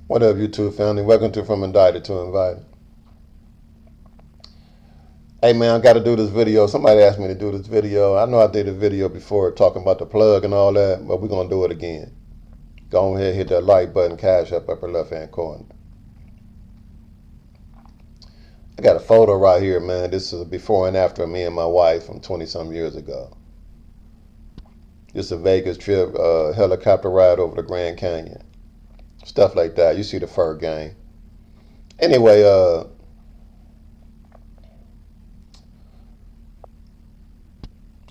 What up, YouTube family? Welcome to From Indicted to Invited. Hey man, I got to do this video. Somebody asked me to do this video. I know I did a video before talking about the plug and all that, but we're going to do it again. Go ahead, hit that like button, cash up upper left hand corner. I got a photo right here, man. This is a before and after of me and my wife from 20-some years ago. This is a Vegas trip, helicopter ride over the Grand Canyon. Stuff like that. You see the fur gang. Anyway,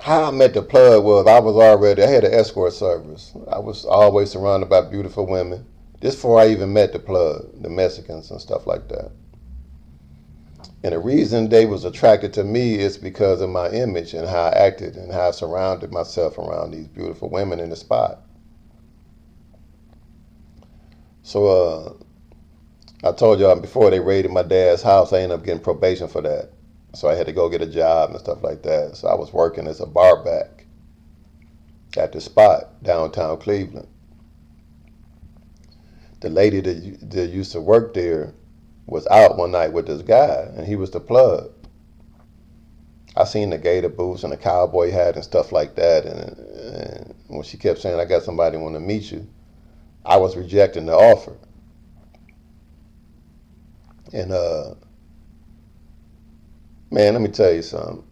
how I met the plug was I had an escort service. I was always surrounded by beautiful women. This before I even met the plug, the Mexicans and stuff like that. And the reason they was attracted to me is because of my image and how I acted and how I surrounded myself around these beautiful women in the spot. So I told y'all before they raided my dad's house, I ended up getting probation for that. So I had to go get a job and stuff like that. So I was working as a barback at the spot downtown Cleveland. The lady that used to work there was out one night with this guy, and he was the plug. I seen the gator boots and the cowboy hat and stuff like that. And when she kept saying, "I got somebody want to meet you," I was rejecting the offer. And man, let me tell you something.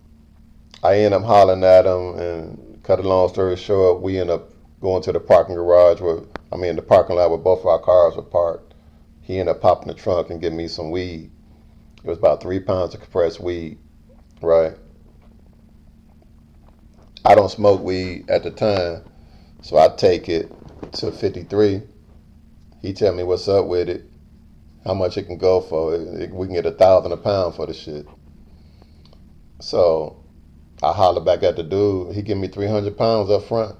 I end up hollering at him, and cut a long story short, we end up going to the parking garage the parking lot where both of our cars were parked. He ended up popping the trunk and giving me some weed. It was about 3 pounds of compressed weed, right? I don't smoke weed at the time, so I take it to 53. He tell me what's up with it, how much it can go for. We can get $1,000 a pound for the shit. So I holler back at the dude. He give me 300 pounds up front,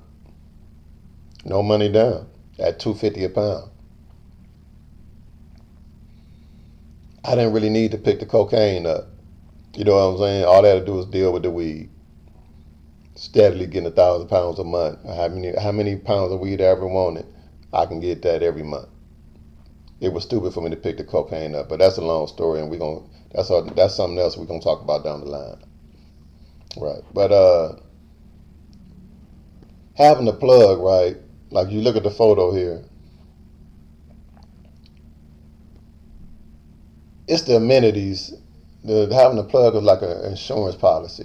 no money down, at $250 a pound. I didn't really need to pick the cocaine up. You know what I'm saying? All I had to do was deal with the weed. Steadily getting 1,000 pounds a month. How many pounds of weed I ever wanted, I can get that every month. It was stupid for me to pick the cocaine up, but that's a long story, and that's something else we're gonna talk about down the line. Right. But having the plug, right? Like you look at the photo here. It's the amenities. Having a plug is like an insurance policy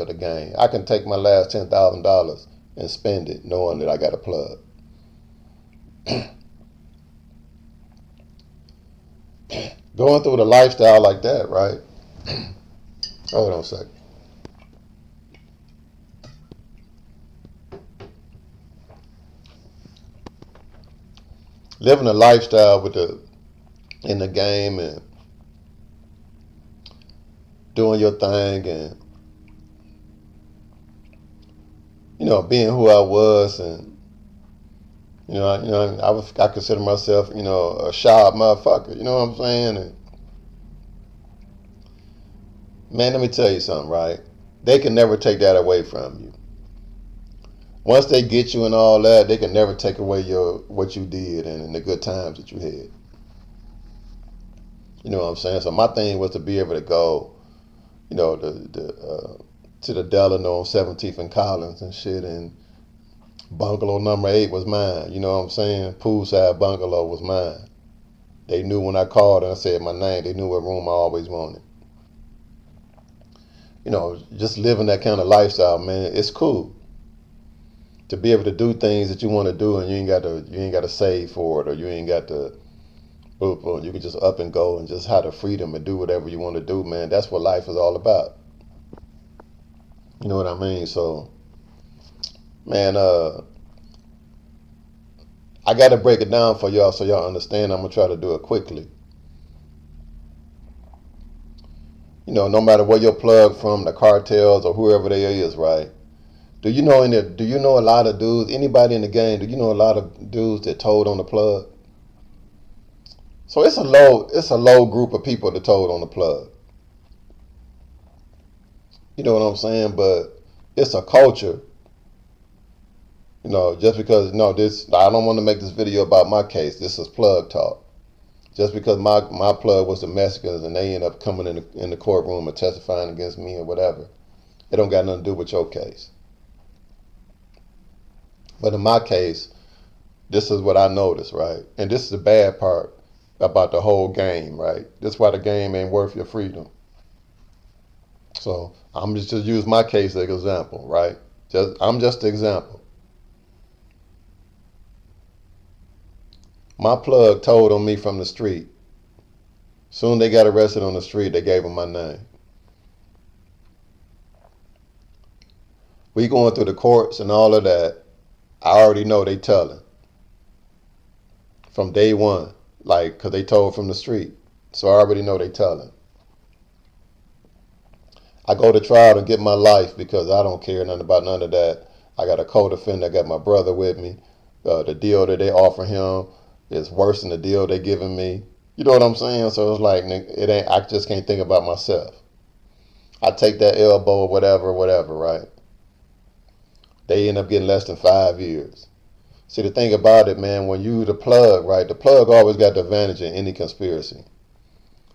of the game. I can take my last $10,000 and spend it knowing that I got a plug. Going through the lifestyle like that, right? Hold on a second. Living a lifestyle in the game and doing your thing and being who I was, and I consider myself a sharp motherfucker, you know what I'm saying? And man, let me tell you something, right? They can never take that away from you. Once they get you and all that, they can never take away what you did and the good times that you had. You know what I'm saying? So my thing was to be able to go, to the Delano on 17th and Collins and shit, and bungalow number 8 was mine. You know what I'm saying? Poolside bungalow was mine. They knew when I called and I said my name, they knew what room I always wanted. Just living that kind of lifestyle, man, it's cool. To be able to do things that you want to do, and you ain't got to save for it, or you ain't got to you can just up and go and just have the freedom and do whatever you want to do, man. That's what life is all about. You know what I mean? So, man, I got to break it down for y'all so y'all understand. I'm going to try to do it quickly. No matter where you're plugged from, the cartels or whoever they is, right? Do you know a lot of dudes, anybody in the game, do you know a lot of dudes that told on the plug? So it's a low group of people that told on the plug. You know what I'm saying? But it's a culture Just because this, I don't want to make this video about my case. This is plug talk. Just because my plug was the Mexicans and they end up coming in the courtroom and testifying against me or whatever, it don't got nothing to do with your case. But in my case, this is what I noticed, right? And this is the bad part about the whole game, right? This is why the game ain't worth your freedom. So I'm just use my case as an example, right? I'm just an example. My plug told on me from the street. Soon they got arrested on the street, they gave him my name. We going through the courts and all of that. I already know they telling. From day one, like, because they told from the street. So I already know they telling. I go to trial to get my life because I don't care nothing about none of that. I got a co-defendant. I got my brother with me. The deal that they offer him is worse than the deal they giving me. You know what I'm saying? So it's like, it ain't. I just can't think about myself. I take that elbow or whatever, right? They end up getting less than 5 years. See, the thing about it, man, when you the plug, right? The plug always got the advantage in any conspiracy.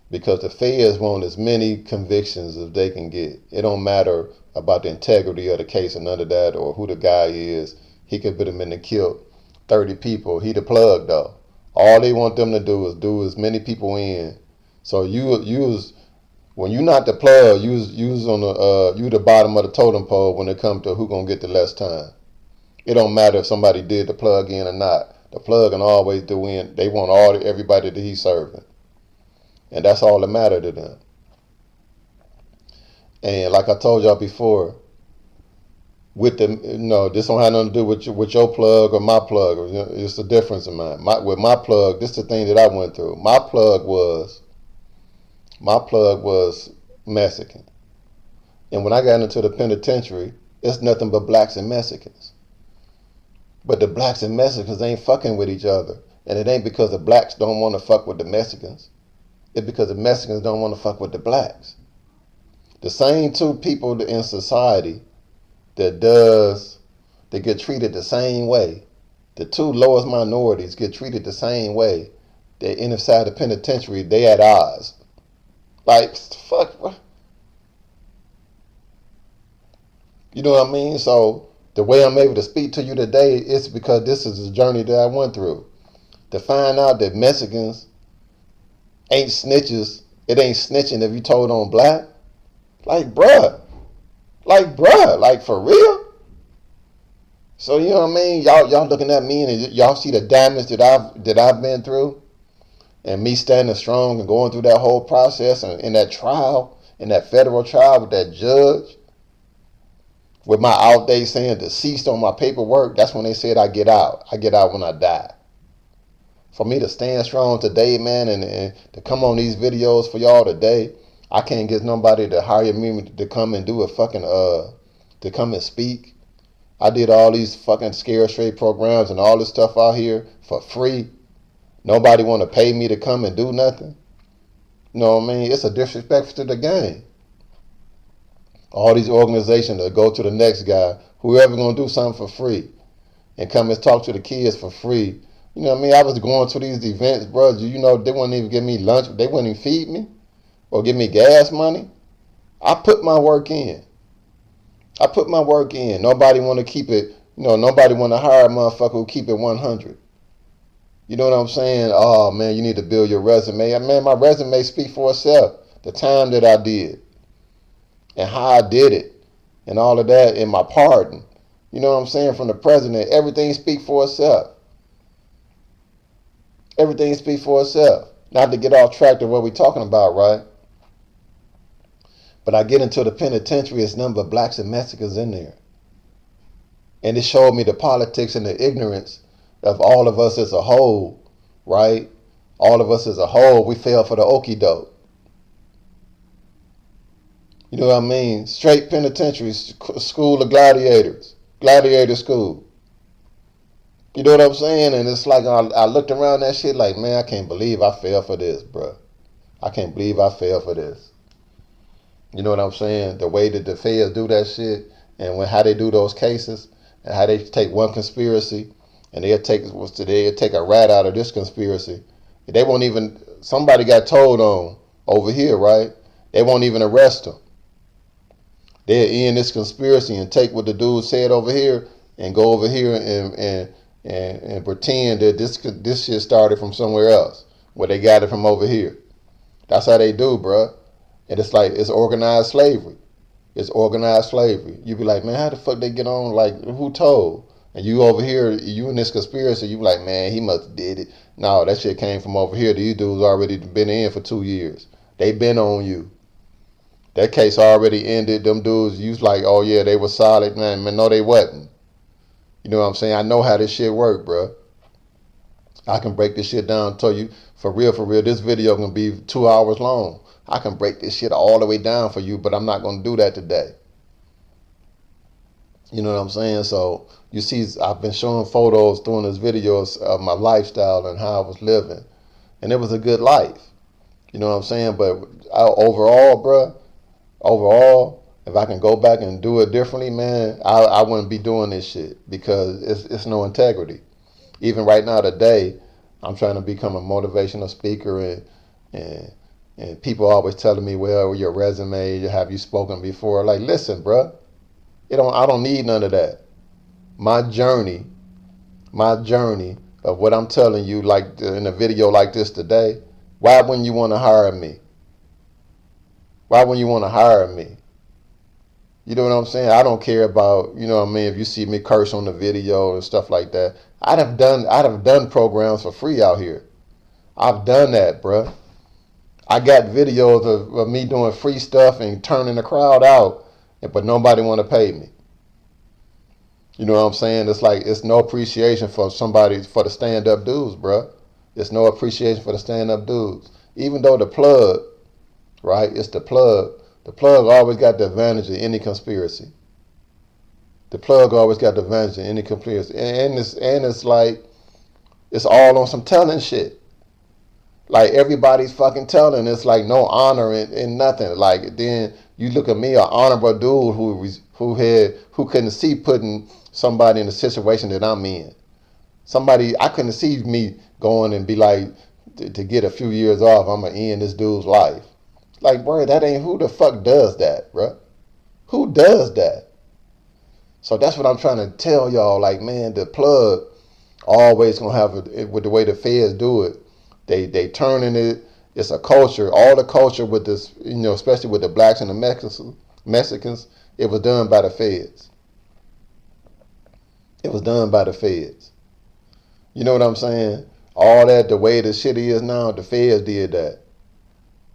Because the feds want as many convictions as they can get. It don't matter about the integrity of the case or none of that, or who the guy is. He could put him in and killed 30 people. He the plug, though. All they want them to do is do as many people in. So when you not the plug, use on you the bottom of the totem pole when it comes to who gonna get the less time. It don't matter if somebody did the plug in or not. The plug can always do in. They want everybody that he's serving. And that's all that matter to them. And like I told y'all before, with this don't have nothing to do with your plug or my plug. It's the difference in mine. With my plug, this is the thing that I went through. My plug was Mexican. And when I got into the penitentiary, it's nothing but blacks and Mexicans. But the blacks and Mexicans ain't fucking with each other. And it ain't because the blacks don't want to fuck with the Mexicans. It's because the Mexicans don't want to fuck with the blacks. The same two people in society that get treated the same way. The two lowest minorities get treated the same way. They're inside the penitentiary, they at odds. Like, fuck. You know what I mean? So the way I'm able to speak to you today is because this is a journey that I went through. To find out that Mexicans ain't snitches, it ain't snitching if you told on black. Like bruh, like for real. So you know what I mean? Y'all looking at me and y'all see the damage that I've been through, and me standing strong and going through that whole process and in that trial, in that federal trial with that judge, with my out date saying deceased on my paperwork. That's when they said I get out. I get out when I die. For me to stand strong today, man, and to come on these videos for y'all today, I can't get nobody to hire me to come and do a fucking, to come and speak. I did all these fucking scare straight programs and all this stuff out here for free. Nobody want to pay me to come and do nothing. You know what I mean? It's a disrespect to the game. All these organizations that go to the next guy, whoever gonna do something for free, and come and talk to the kids for free. You know what I mean? I was going to these events, bro. You know, they wouldn't even give me lunch. They wouldn't even feed me or give me gas money. I put my work in. Nobody want to keep it, nobody want to hire a motherfucker who keep it 100. You know what I'm saying? Oh, man, you need to build your resume. Man, my resume speaks for itself. The time that I did and how I did it and all of that, and my pardon. You know what I'm saying? From the president, everything speaks for itself. Everything speaks for itself. Not to get off track to what we're talking about, right? But I get into the penitentiary, it's nothing but blacks and Mexicans in there. And it showed me the politics and the ignorance of all of us as a whole, right? All of us as a whole, we fell for the okie doke. You know what I mean? Straight penitentiary, school of gladiators, gladiator school. You know what I'm saying? And it's like I looked around that shit like, man, I can't believe I fell for this, bro. I can't believe I fell for this. You know what I'm saying? The way that the feds do that shit and how they do those cases, and how they take one conspiracy and they'll take a rat out of this conspiracy. They won't even, somebody got told on over here, right? They won't even arrest them. They'll end this conspiracy and take what the dude said over here and go over here and pretend that this shit started from somewhere else, where they got it from over here. That's how they do, bruh. And it's like, it's organized slavery. It's organized slavery. You be like, man, how the fuck they get on? Like, who told? And you over here, you in this conspiracy, you be like, man, he must have did it. No, that shit came from over here. These dudes already been in for 2 years. They been on you. That case already ended. Them dudes, you was like, oh yeah, they were solid, man. Man, no, they wasn't. You know what I'm saying? I know how this shit work, bro. I can break this shit down and tell you, for real, this video can be 2 hours long. I can break this shit all the way down for you, but I'm not going to do that today. You know what I'm saying? So, you see, I've been showing photos during this videos of my lifestyle and how I was living. And it was a good life. You know what I'm saying? But overall, bro, if I can go back and do it differently, man, I wouldn't be doing this shit because it's no integrity. Even right now today, I'm trying to become a motivational speaker and people always telling me, well, your resume, have you spoken before? Like, listen, bro, I don't need none of that. My journey of what I'm telling you, like in a video like this today, why wouldn't you want to hire me? Why wouldn't you want to hire me? You know what I'm saying? I don't care about, you know what I mean, if you see me curse on the video and stuff like that. I'd have done programs for free out here. I've done that, bruh. I got videos of me doing free stuff and turning the crowd out, but nobody want to pay me. You know what I'm saying? It's like, it's no appreciation for the stand-up dudes, bruh. It's no appreciation for the stand-up dudes. Even though the plug, right, it's the plug. The plug always got the advantage of any conspiracy. The plug always got the advantage of any conspiracy. And it's like, it's all on some telling shit. Like, everybody's fucking telling. It's like no honor and nothing. Like, then you look at me, an honorable dude who couldn't see putting somebody in the situation that I'm in. I couldn't see me going and be like, to get a few years off, I'm going to end this dude's life. Like, bro, that ain't, who the fuck does that, bro? Who does that? So that's what I'm trying to tell y'all. Like, man, the plug always gonna have it with the way the feds do it. They turning it. It's a culture. All the culture with this, you know, especially with the blacks and the Mexicans, it was done by the feds. It was done by the feds. You know what I'm saying? All that, the way the shit is now, the feds did that.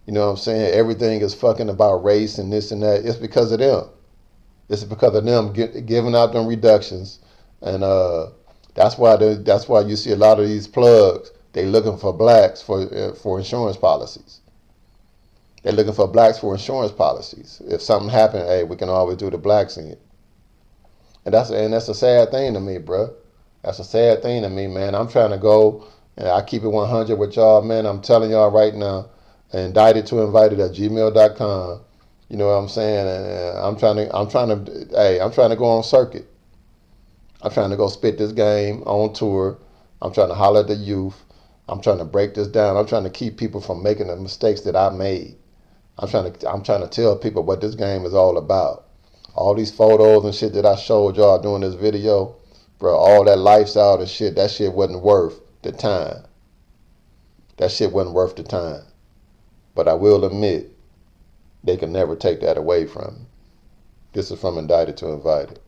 You know what I'm saying? Everything is fucking about race and this and that. It's because of them. It's because of them giving out them reductions. And that's why you see a lot of these plugs, they looking for blacks for insurance policies. They're looking for blacks for insurance policies. If something happened, hey, we can always do the blacks in. And that's a sad thing to me, bro. That's a sad thing to me, man. I'm trying to go, and I keep it 100 with y'all, man. I'm telling y'all right now, indicted2invited@gmail.com. You know what I'm saying? And I'm trying to go on circuit. I'm trying to go spit this game on tour. I'm trying to holler at the youth. I'm trying to break this down. I'm trying to keep people from making the mistakes that I made. I'm trying to tell people what this game is all about. All these photos and shit that I showed y'all doing this video, bro, all that lifestyle and shit, that shit wasn't worth the time. That shit wasn't worth the time. But I will admit, they can never take that away from me. This is from Indicted to Invited.